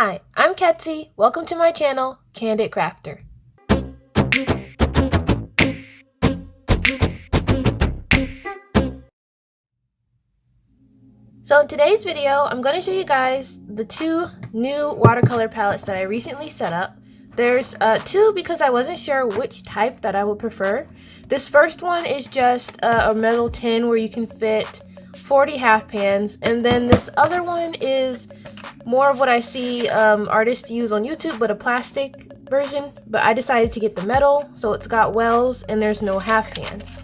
Hi, I'm Ketsy. Welcome to my channel, Candid Crafter. So in today's video, I'm going to show you guys the two new watercolor palettes that I recently set up. There's two because I wasn't sure which type that I would prefer. This first one is just a metal tin where you can fit 40 half pans, and then this other one is more of what I see artists use on YouTube, but a plastic version. But I decided to get the metal, so it's got wells and there's no half pans.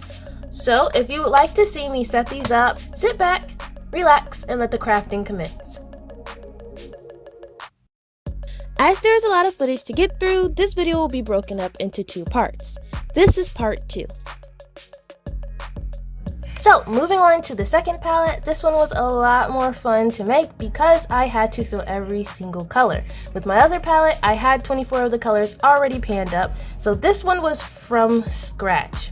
So if you would like to see me set these up, sit back, relax, and let the crafting commence. As there's a lot of footage to get through, this video will be broken up into two parts. This is part 2. So moving on to the second palette, this one was a lot more fun to make because I had to fill every single color. With my other palette, I had 24 of the colors already panned up, so this one was from scratch.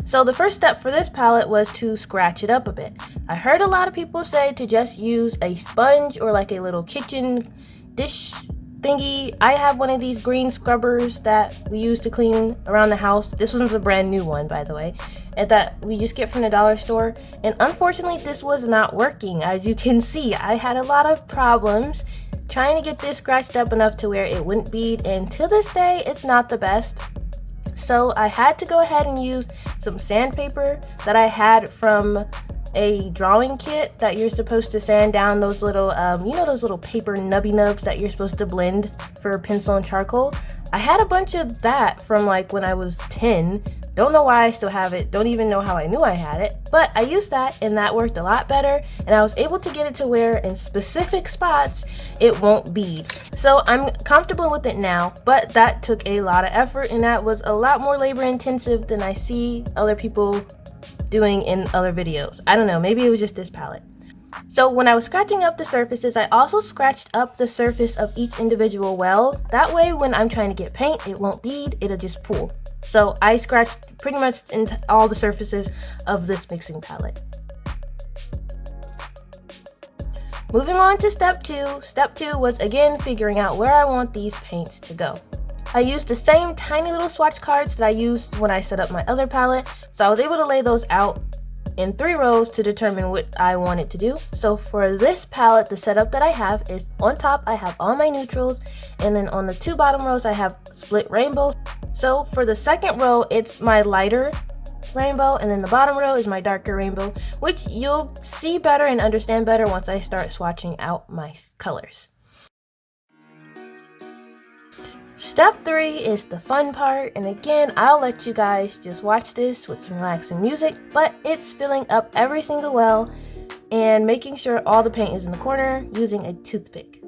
So the first step for this palette was to scratch it up a bit. I heard a lot of people say to just use a sponge or like a little kitchen dish thingy. I have one of these green scrubbers that we use to clean around the house. This one's a brand new one, by the way, and that we just get from the dollar store. And unfortunately, this was not working. As you can see, I had a lot of problems trying to get this scratched up enough to where it wouldn't bead, and to this day, it's not the best. So I had to go ahead and use some sandpaper that I had from a drawing kit that you're supposed to sand down those little, you know, those little paper nubby nubs that you're supposed to blend for pencil and charcoal. I had a bunch of that from like when I was 10. Don't know why I still have it. Don't even know how I knew I had it. But I used that and that worked a lot better. And I was able to get it to where in specific spots it won't bead. So I'm comfortable with it now, but that took a lot of effort and that was a lot more labor intensive than I see other people doing in other videos. I don't know, maybe it was just this palette. So when I was scratching up the surfaces, I also scratched up the surface of each individual well. That way when I'm trying to get paint, it won't bead, it'll just pool. So I scratched pretty much into all the surfaces of this mixing palette. Moving on to step 2. Step 2 was again figuring out where I want these paints to go. I used the same tiny little swatch cards that I used when I set up my other palette, so I was able to lay those out in 3 rows to determine what I wanted to do. So for this palette, the setup that I have is on top I have all my neutrals, and then on the 2 bottom rows I have split rainbows. So for the second row, it's my lighter rainbow, and then the bottom row is my darker rainbow, which you'll see better and understand better once I start swatching out my colors. Step 3 is the fun part, and again, I'll let you guys just watch this with some relaxing music, but it's filling up every single well and making sure all the paint is in the corner using a toothpick.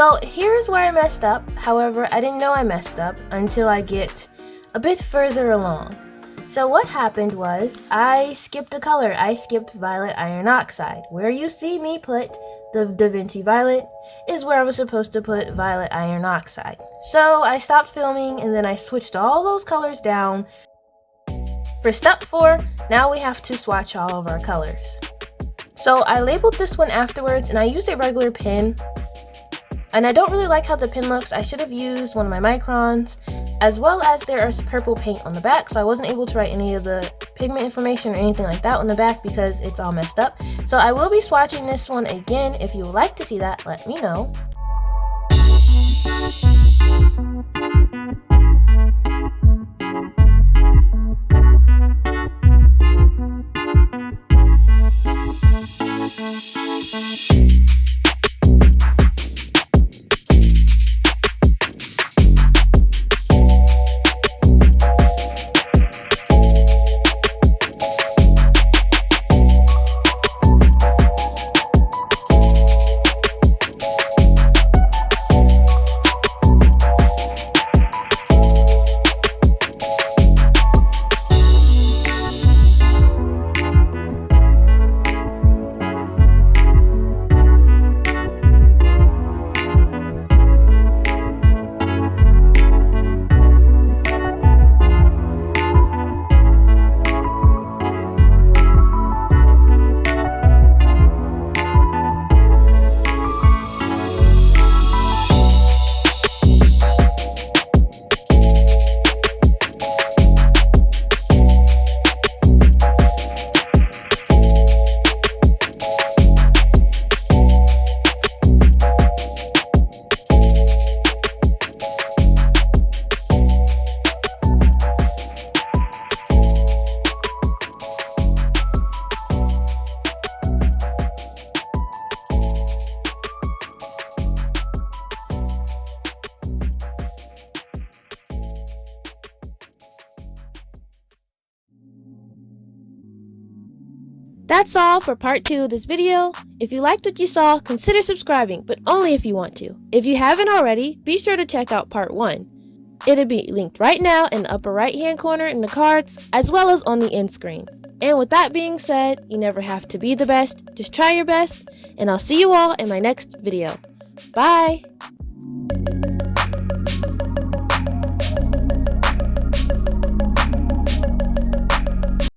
So here's where I messed up. However, I didn't know I messed up until I get a bit further along. So what happened was I skipped a color. I skipped violet iron oxide. Where you see me put the Da Vinci Violet is where I was supposed to put violet iron oxide. So I stopped filming and then I switched all those colors down. For step 4, now we have to swatch all of our colors. So I labeled this one afterwards and I used a regular pen. And I don't really like how the pen looks. I should have used one of my microns, as well as there is purple paint on the back, so I wasn't able to write any of the pigment information or anything like that on the back because it's all messed up. So I will be swatching this one again. If you would like to see that, let me know. That's all for part 2 of this video. If you liked what you saw, consider subscribing, but only if you want to. If you haven't already, be sure to check out part 1. It'll be linked right now in the upper right hand corner in the cards, as well as on the end screen. And with that being said, you never have to be the best, just try your best, and I'll see you all in my next video. Bye!